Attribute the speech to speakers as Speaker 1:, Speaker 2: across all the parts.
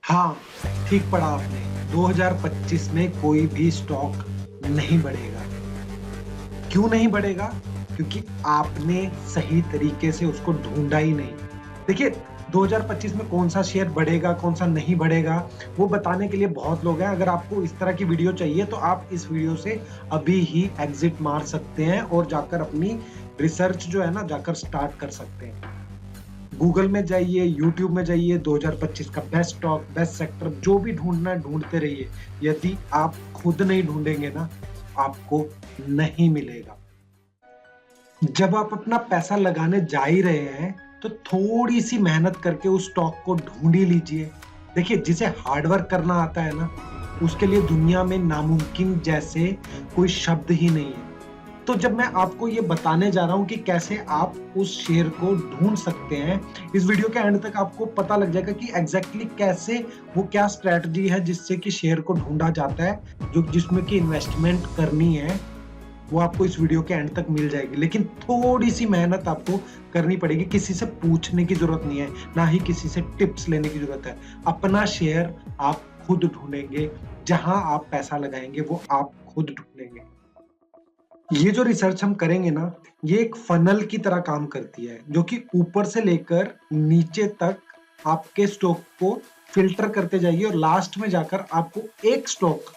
Speaker 1: हाँ, ठीक पढ़ा आपने। 2025 में कोई भी स्टॉक नहीं बढ़ेगा। क्यों नहीं बढ़ेगा? क्योंकि आपने सही तरीके से उसको ढूंढा ही नहीं। देखिए, 2025 में कौन सा शेयर बढ़ेगा, कौन सा नहीं बढ़ेगा, वो बताने के लिए बहुत लोग हैं। अगर आपको इस तरह की वीडियो चाहिए तो आप इस वीडियो से अभी ही एग्जिट मार सकते हैं और जाकर अपनी रिसर्च जो है ना, जाकर स्टार्ट कर सकते हैं। गूगल में जाइए, यूट्यूब में जाइए, 2025 का बेस्ट स्टॉक, बेस्ट सेक्टर जो भी ढूंढना है ढूंढते रहिए। यदि आप खुद नहीं ढूंढेंगे ना, आपको नहीं मिलेगा। जब आप अपना पैसा लगाने जा ही रहे हैं, तो थोड़ी सी मेहनत करके उस स्टॉक को ढूंढ ही लीजिए। देखिए, जिसे हार्डवर्क करना आता है ना, उसके लिए दुनिया में नामुमकिन जैसे कोई शब्द ही नहीं है। तो जब मैं आपको ये बताने जा रहा हूँ कि कैसे आप उस शेयर को ढूंढ सकते हैं, इस वीडियो के एंड तक आपको पता लग जाएगा कि एग्जैक्टली कैसे, वो क्या स्ट्रेटजी है जिससे कि शेयर को ढूंढा जाता है, जो जिसमें कि इन्वेस्टमेंट करनी है, वो आपको इस वीडियो के एंड तक मिल जाएगी। लेकिन थोड़ी सी मेहनत आपको करनी पड़ेगी। किसी से पूछने की जरूरत नहीं है, ना ही किसी से टिप्स लेने की जरूरत है। अपना शेयर आप खुद ढूंढेंगे। जहां आप पैसा लगाएंगे वो आप खुद ढूंढेंगे। ये जो रिसर्च हम करेंगे ना, ये एक फनल की तरह काम करती है, जो कि ऊपर से लेकर नीचे तक आपके स्टॉक को फिल्टर करते जाइए और लास्ट में जाकर आपको एक स्टॉक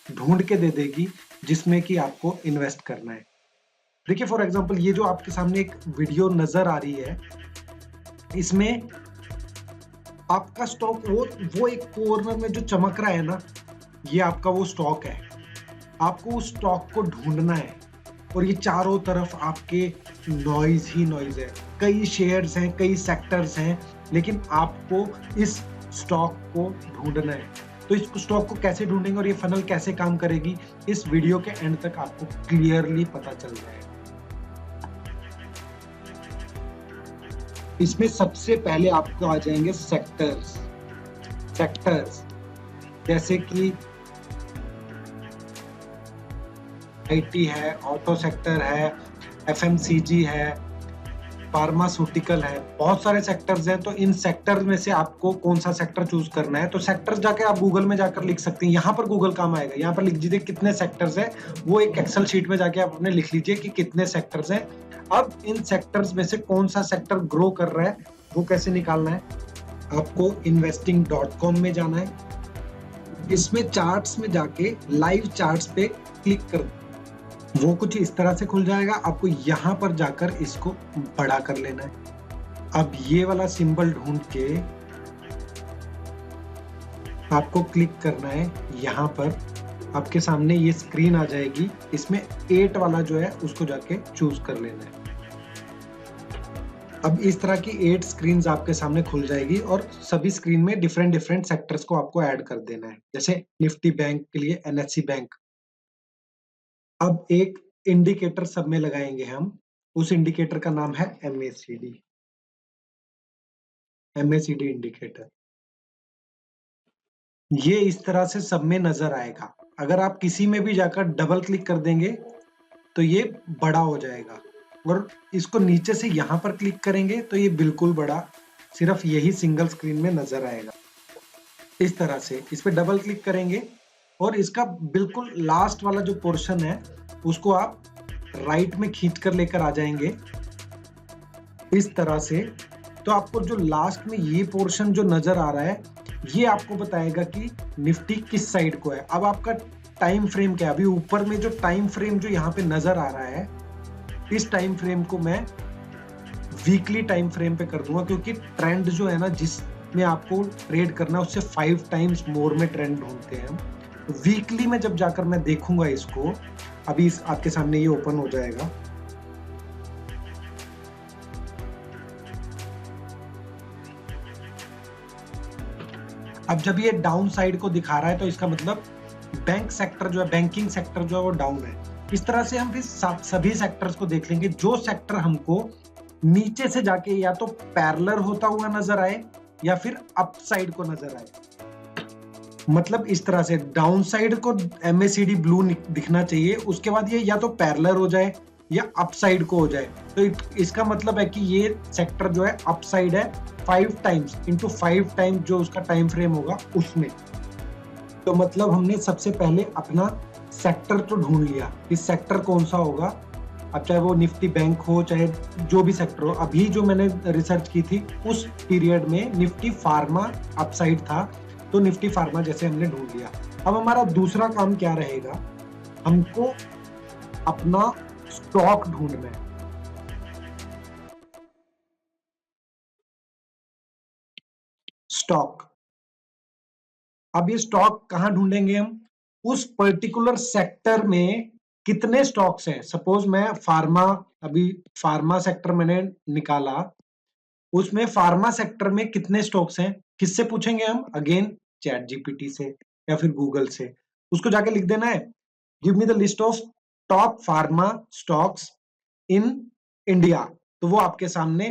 Speaker 1: ढूंढ के दे देगी जिसमें कि आपको इन्वेस्ट करना है। देखिए, फॉर एग्जांपल, ये जो आपके सामने एक वीडियो नजर आ रही है, इसमें आपका स्टॉक वो एक कॉर्नर में जो चमक रहा है ना, ये आपका वो स्टॉक है। आपको उस स्टॉक को ढूंढना है और ये चारों तरफ आपके नॉइज ही नॉइज है। कई शेयर्स हैं, कई सेक्टर्स हैं, लेकिन आपको इस स्टॉक को ढूंढना है। तो इस स्टॉक को कैसे ढूंढेंगे और ये फनल कैसे काम करेगी, इस वीडियो के एंड तक आपको क्लियरली पता चल जाएगा। इसमें सबसे पहले आपको आ जाएंगे सेक्टर्स। जैसे कि आईटी है, ऑटो सेक्टर है, एफएमसीजी है, फार्मास्यूटिकल है, बहुत सारे सेक्टर्स हैं। तो इन सेक्टर में से आपको कौन सा सेक्टर चूज करना है, तो सेक्टर्स जाके आप गूगल में जाकर लिख सकते हैं। यहाँ पर गूगल काम आएगा। यहाँ पर लिख दीजिए कितने सेक्टर्स हैं, वो एक एक्सेल शीट में जाके आप अपने लिख लीजिए कि कितने सेक्टर्स हैं। अब इन सेक्टर्स में से कौन सा सेक्टर ग्रो कर रहा है, वो कैसे निकालना है, आपको investing.com में जाना है। इसमें चार्ट्स में जाके लाइव चार्ट्स पे क्लिक कर, वो कुछ इस तरह से खुल जाएगा। आपको यहाँ पर जाकर इसको बड़ा कर लेना है। अब ये वाला सिंबल ढूंढ के आपको क्लिक करना है। यहाँ पर आपके सामने ये स्क्रीन आ जाएगी। इसमें 8 वाला जो है उसको जाके चूज कर लेना है। अब इस तरह की 8 स्क्रीन्स आपके सामने खुल जाएगी और सभी स्क्रीन में डिफरेंट सेक्टर्स को आपको ऐड कर देना है। जैसे निफ्टी बैंक के लिए एनएससी बैंक। अब एक इंडिकेटर सब में लगाएंगे हम। उस इंडिकेटर का नाम है एमएसीडी इंडिकेटर। ये इस तरह से सब में नजर आएगा। अगर आप किसी में भी जाकर डबल क्लिक कर देंगे तो ये बड़ा हो जाएगा, और इसको नीचे से यहाँ पर क्लिक करेंगे तो ये बिल्कुल बड़ा सिर्फ यही सिंगल स्क्रीन में नजर आएगा। इस तरह से इस पे डबल क्लिक करेंगे और इसका बिल्कुल लास्ट वाला जो पोर्शन है उसको आप राइट में खींच कर लेकर आ जाएंगे इस तरह से। तो आपको जो लास्ट में ये पोर्शन जो नजर आ रहा है, ये आपको बताएगा कि निफ्टी किस साइड को है। अब आपका टाइम फ्रेम क्या है, अभी ऊपर में जो टाइम फ्रेम जो यहाँ पे नजर आ रहा है, इस टाइम फ्रेम को मैं वीकली टाइम फ्रेम पे कर दूंगा, क्योंकि ट्रेंड जो है ना जिसमें आपको ट्रेड करना है उससे 5 टाइम्स मोर में ट्रेंड ढूंढते हैं हम। वीकली में जब जाकर मैं देखूंगा इसको, अभी आपके सामने ये ओपन हो जाएगा। अब जब ये डाउन साइड को दिखा रहा है तो इसका मतलब बैंक सेक्टर जो है, बैंकिंग सेक्टर जो है वो डाउन है। इस तरह से हम फिर सभी सेक्टर्स को देख लेंगे। जो सेक्टर हमको नीचे से जाके या तो पैरेलल होता हुआ नजर आए या फिर अप साइड को नजर आए, मतलब इस तरह से डाउन साइड को एमएसीडी ब्लू दिखना चाहिए, उसके बाद ये या तो पैरेलल हो जाए या अप साइड को हो जाए। तो इसका मतलब है कि ये सेक्टर जो है अप साइड है 5 टाइम्स इंटू 5 टाइम्स जो उसका टाइम फ्रेम होगा उसमें। तो मतलब हमने सबसे पहले अपना सेक्टर तो ढूंढ लिया कि सेक्टर कौन सा होगा। अब चाहे वो निफ्टी बैंक हो, चाहे जो भी सेक्टर हो, अभी जो मैंने रिसर्च की थी उस पीरियड में निफ्टी फार्मा अपसाइड था, तो निफ्टी फार्मा जैसे हमने ढूंढ लिया। अब हमारा दूसरा काम क्या रहेगा, हमको अपना स्टॉक ढूंढना है। स्टॉक, अब ये स्टॉक कहां ढूंढेंगे हम, उस पर्टिकुलर सेक्टर में कितने स्टॉक्स हैं। सपोज मैं फार्मा, अभी फार्मा सेक्टर मैंने निकाला, उसमें फार्मा सेक्टर में कितने स्टॉक्स हैं, किससे पूछेंगे हम, अगेन चैट जीपीटी से या फिर गूगल से। उसको जाके लिख देना है, give me the list of top pharma stocks in India, तो वो आपके सामने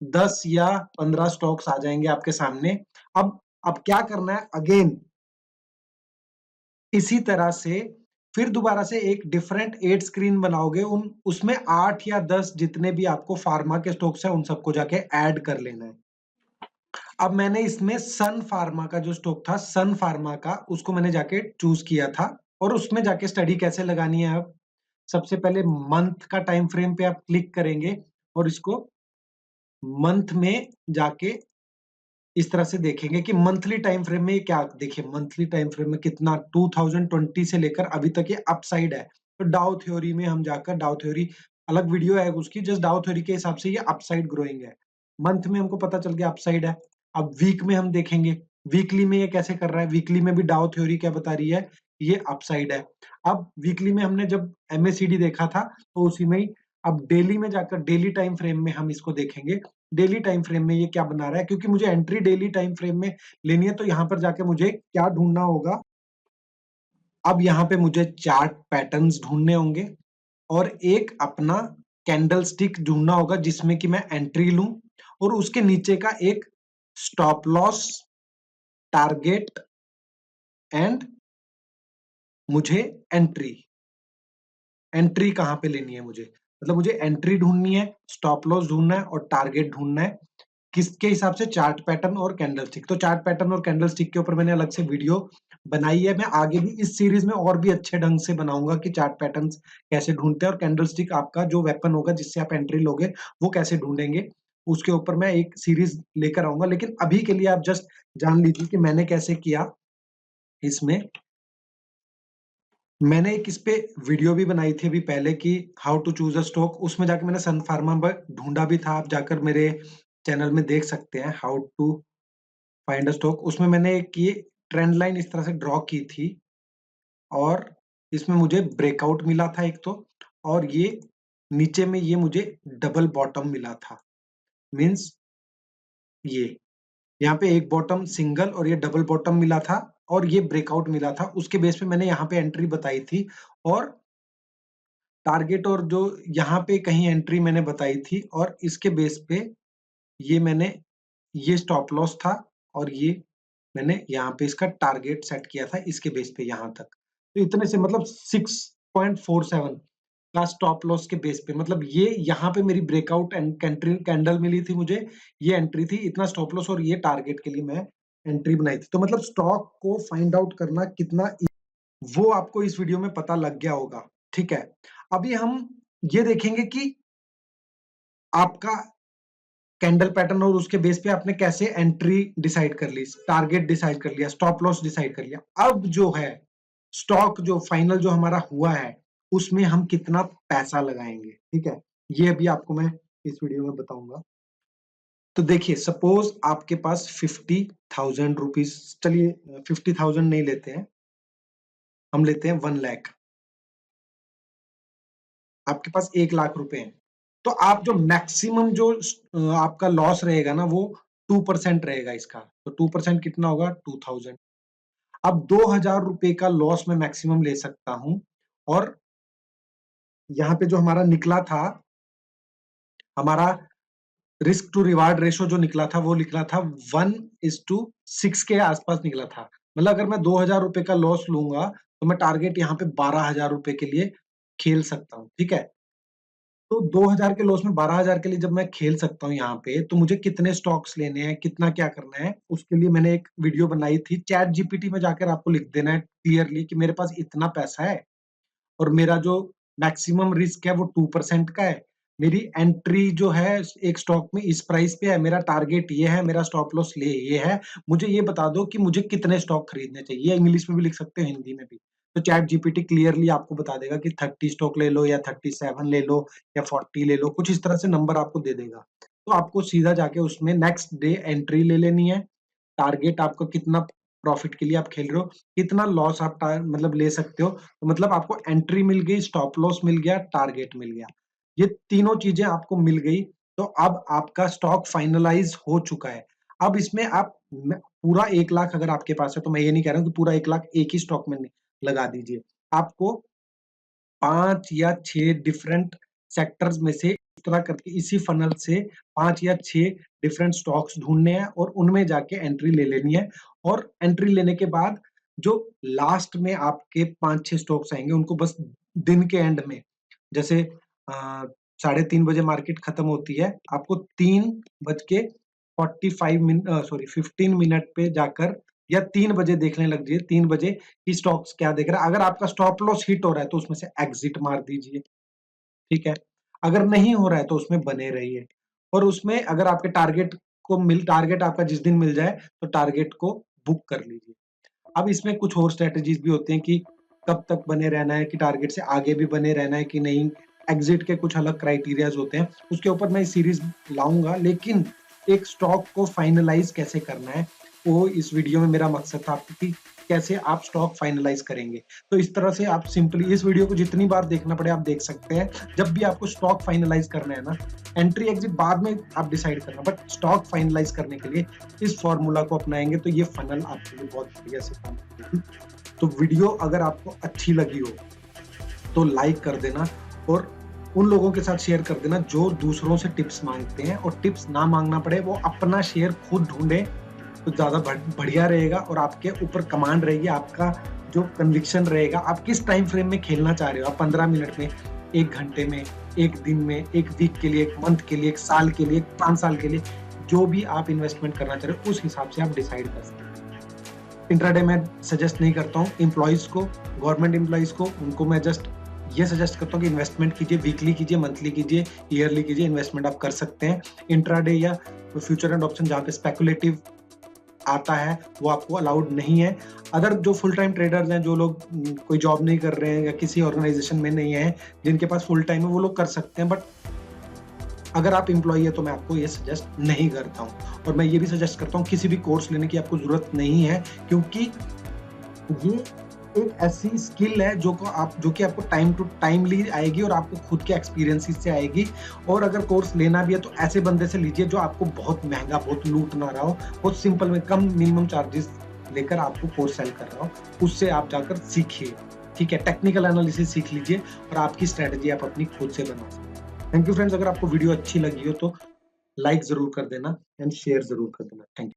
Speaker 1: 10 या 15 स्टॉक्स आ जाएंगे आपके सामने। अब क्या करना है, अगेन इसी तरह से फिर दोबारा से एक डिफरेंट 8 स्क्रीन बनाओगे, उन उसमें 8 या 10 जितने भी आपको फार्मा के स्टॉक्स हैं उन सबको जाके ऐड कर लेना है। अब मैंने इसमें सन फार्मा का जो स्टॉक था, सन फार्मा का, उसको मैंने जाके चूज किया था। और उसमें जाके स्टडी कैसे लगानी है, अब सबसे पहले मंथ का टाइम फ्रेम पे आप क्लिक करेंगे और इसको मंथ में जाके इस तरह से देखेंगे कि मंथली टाइम फ्रेम में क्या, देखिए मंथली टाइम फ्रेम में कितना 2020 से लेकर अभी तक ये अपसाइड है। तो डाउ थ्योरी में हम जाकर, डाउ थ्योरी अलग वीडियो है उसकी, जस्ट डाउ थ्योरी के हिसाब से ये अपसाइड ग्रोइंग है। मंथ में हमको पता चल गया अपसाइड है। अब वीक में हम देखेंगे, वीकली में ये कैसे कर रहा है, वीकली में भी डाउ थ्योरी क्या बता रही है, ये अपसाइड है। अब वीकली में हमने जब एमएसीडी देखा था तो उसी में ही, अब डेली में जाकर डेली टाइम फ्रेम में हम इसको देखेंगे, डेली टाइम फ्रेम में ये क्या बना रहा है, क्योंकि मुझे एंट्री डेली टाइम फ्रेम में लेनी है। तो यहाँ पर जाके मुझे क्या ढूंढना होगा, अब यहाँ पे मुझे चार्ट पैटर्न्स ढूंढने होंगे और एक अपना कैंडल स्टिक ढूंढना होगा जिसमें कि मैं एंट्री लूं, और उसके नीचे का एक स्टॉप लॉस, टारगेट एंड मुझे एंट्री, एंट्री कहाँ पे लेनी है मुझे, मतलब मुझे एंट्री ढूंढनी है, स्टॉप लॉस ढूंढना है और टारगेट ढूंढना है। किसके हिसाब से, चार्ट पैटर्न और कैंडल स्टिक। तो चार्ट पैटर्न और कैंडल स्टिक के ऊपर मैंने अलग से वीडियो बनाई है। मैं आगे भी इस सीरीज में और भी अच्छे ढंग से बनाऊंगा कि चार्ट पैटर्न्स कैसे ढूंढते हैं और कैंडल स्टिक आपका जो वेपन होगा जिससे आप एंट्री लोगे वो कैसे ढूंढेंगे, उसके ऊपर मैं एक सीरीज लेकर आऊंगा। लेकिन अभी के लिए आप जस्ट जान लीजिए कि मैंने कैसे किया। इसमें मैंने एक इस पे वीडियो भी बनाई थी अभी पहले कि how to choose a stock, उसमें जाकर मैंने सन फार्मा ढूंढा भी था, आप जाकर मेरे चैनल में देख सकते हैं, how to find a stock. उसमें मैंने एक ये ट्रेंड लाइन इस तरह से ड्रॉ की थी और इसमें मुझे ब्रेकआउट मिला था एक तो, और ये नीचे में ये मुझे डबल बॉटम मिला था। मींस ये यहाँ पे एक बॉटम सिंगल और ये डबल बॉटम मिला था और ये ब्रेकआउट मिला था, उसके बेस पे मैंने यहाँ पे एंट्री बताई थी और टारगेट, और जो यहाँ पे कहीं एंट्री मैंने बताई थी, और इसके बेस पे ये मैंने, ये स्टॉप लॉस था और ये मैंने यहाँ पे इसका टारगेट सेट किया था इसके बेस पे यहाँ तक। तो इतने से मतलब 6.47 का स्टॉप लॉस के बेस पे, मतलब ये यहाँ पे मेरी ब्रेकआउट कैंडल मिली थी मुझे, ये एंट्री थी, इतना स्टॉप लॉस और ये टारगेट के लिए मैं एंट्री बनाई थी। तो मतलब स्टॉक को फाइंड आउट करना कितना, वो आपको इस वीडियो में पता लग गया होगा। ठीक है, अभी हम ये देखेंगे कि आपका कैंडल पैटर्न और उसके बेस पे आपने कैसे एंट्री डिसाइड कर ली, टारगेट डिसाइड कर लिया, स्टॉप लॉस डिसाइड कर लिया। अब जो है स्टॉक जो फाइनल जो हमारा हुआ है उसमें हम कितना पैसा लगाएंगे, ठीक है, ये अभी आपको मैं इस वीडियो में बताऊंगा। तो देखिए सपोज आपके पास 50,000 रुपीज, चलिए 50,000 नहीं लेते हैं, हम लेते हैं 1 लाख। आपके पास 1 लाख रुपए हैं, तो आप जो मैक्सिमम जो आपका लॉस रहेगा ना वो 2% रहेगा इसका। तो 2% कितना होगा, 2,000। अब 2,000 रुपए का लॉस मैं मैक्सिमम ले सकता हूं, और यहाँ पे जो हमारा निकला था, हमारा रिस्क टू रिवार्ड रेशो जो निकला था वो निकला था 1:6 के आसपास निकला था। मतलब अगर मैं 2,000 रुपए का लॉस लूंगा तो मैं टारगेट यहाँ पे 12,000 रुपए के लिए खेल सकता हूँ, ठीक है। तो 2000 के लॉस में 12000 के लिए जब मैं खेल सकता हूँ यहाँ पे, तो मुझे कितने स्टॉक्स लेने हैं, कितना क्या करना है, उसके लिए मैंने एक वीडियो बनाई थी। चैट जीपीटी में जाकर आपको लिख देना है क्लियरली कि मेरे पास इतना पैसा है और मेरा जो मैक्सिमम रिस्क है वो 2% का है। मेरी एंट्री जो है एक स्टॉक में इस प्राइस पे है, मेरा टारगेट ये है, मेरा स्टॉप लॉस ये है। मुझे ये बता दो कि मुझे कितने स्टॉक खरीदने चाहिए। इंग्लिश में भी लिख सकते हो, हिंदी में भी। तो चैट जीपीटी क्लियरली आपको बता देगा कि 30 स्टॉक ले लो या 37 ले लो या 40 ले लो, कुछ इस तरह से नंबर आपको दे देगा। तो आपको सीधा जाके उसमें नेक्स्ट डे एंट्री ले लेनी है। टारगेट आपका कितना प्रॉफिट के लिए आप खेल रहे हो, कितना लॉस आप मतलब ले सकते हो, तो मतलब आपको एंट्री मिल गई, स्टॉप लॉस मिल गया, टारगेट मिल गया। ये तीनों चीजें आपको मिल गई, तो अब आपका स्टॉक फाइनलाइज हो चुका है। अब इसमें आप पूरा 1 लाख अगर आपके पास है, तो मैं ये नहीं कह रहा हूँ कि पूरा 1 लाख एक ही स्टॉक में लगा दीजिए। आपको 5 या 6 डिफरेंट सेक्टर्स में से इस तरह करके इसी फनल से 5 या 6 डिफरेंट स्टॉक्स ढूँढने हैं और उनमें जाके एंट्री ले लेनी है। और एंट्री लेने के बाद जो लास्ट में आपके 5-6 स्टॉक्स आएँगे, उनको बस दिन के एंड में, जैसे अ, साढ़े 3 बजे मार्केट खत्म होती है, आपको 3 बज के 15 मिनट पे जाकर या 3 बजे देखने लग जाइए, 3 बजे कि स्टॉक्स क्या देख रहा है। अगर आपका स्टॉप लॉस हिट हो रहा है, तो उसमें से एग्जिट मार दीजिए, ठीक है? अगर नहीं हो रहा है, तो उसमें बने रहिए और उसमें अगर आपके टारगेट आपका जिस दिन मिल जाए, तो टारगेट को बुक कर लीजिए। अब इसमें कुछ और स्ट्रैटेजीज़ भी होती हैं कि कब तक बने रहना है, कि टारगेट से आगे भी बने रहना है कि नहीं, एग्ज़िट के कुछ अलग क्राइटेरियाज़ होते हैं, उसके ऊपर मैं सीरीज़ लाऊँगा। लेकिन एक स्टॉक को फाइनलाइज़ कैसे करना है, वो इस वीडियो में मेरा मकसद था कि कैसे आप स्टॉक फाइनलाइज़ करेंगे। तो इस तरह से आप सिंपली इस वीडियो को जितनी बार देखना पड़े आप देख सकते हैं। जब भी आपको स्टॉक फाइनलाइज़ करना है ना, एंट्री एग्ज़िट बाद में आप डिसाइड करना, बट स्टॉक फाइनलाइज़ करने के लिए इस फ़ॉर्मूला को अपनाएँगे तो ये फ़नल आपके लिए बहुत बढ़िया से काम करेगी। तो वीडियो अगर आपको अच्छी लगी हो, तो लाइक कर देना और उन लोगों के साथ शेयर कर देना जो दूसरों से टिप्स माँगते हैं, और टिप्स ना माँगना पड़े, वो अपना शेयर खुद ढूँढें, तो ज़्यादा बढ़िया रहेगा और आपके ऊपर कमांड रहेगी, आपका जो कन्विक्शन रहेगा, आप किस टाइम फ्रेम में खेलना चाह रहे हो, आप 15 मिनट में, 1 घंटे में, 1 दिन में, 1 वीक के लिए, 1 मंथ के लिए, 1 साल के लिए, 5 साल के लिए, जो भी आप इन्वेस्टमेंट करना चाह रहे हो, उस हिसाब से आप डिसाइड कर सकते हैं। इंट्राडे मैं सजेस्ट नहीं करता हूँ एम्प्लॉइज़ को, गवर्नमेंट एम्प्लॉइज़ को, उनको मैं जस्ट ये सजेस्ट करता हूँ कि इन्वेस्टमेंट कीजिए, वीकली कीजिए, मंथली कीजिए, ईयरली कीजिए, इन्वेस्टमेंट आप कर सकते हैं। इंट्राडे या फ्यूचर एंड ऑप्शन जहाँ पे स्पेकुलेटिव आता है, वो आपको अलाउड नहीं है। अदर जो फुल टाइम ट्रेडर्स हैं, जो लोग कोई जॉब नहीं कर रहे हैं या किसी ऑर्गेनाइज़ेशन में नहीं है, जिनके पास फुल टाइम है, वो लोग कर सकते हैं, बट अगर आप एम्प्लॉयी है तो मैं आपको ये सजेस्ट नहीं करता हूँ। और मैं ये भी सजेस्ट करता हूँ किसी भी कोर्स लेने की आपको ज़रूरत नहीं है, क्योंकि ये एक ऐसी स्किल है जो कि आपको टाइम टू टाइमली आएगी और आपको खुद के एक्सपीरियंसेस से आएगी। और अगर कोर्स लेना भी है तो ऐसे बंदे से लीजिए जो आपको बहुत महँगा, बहुत लूट ना रहा हो, बहुत सिंपल में कम मिनिमम चार्जेस लेकर आपको कोर्स सेल कर रहा हो, उससे आप जाकर सीखिए, ठीक है? टेक्निकल एनालिसिस सीख लीजिए और आपकी स्ट्रैटेजी आप अपनी खुद से बना सकते हैं। थैंक यू फ्रेंड्स, अगर आपको वीडियो अच्छी लगी हो तो लाइक ज़रूर कर देना एंड शेयर ज़रूर कर देना। Thank you.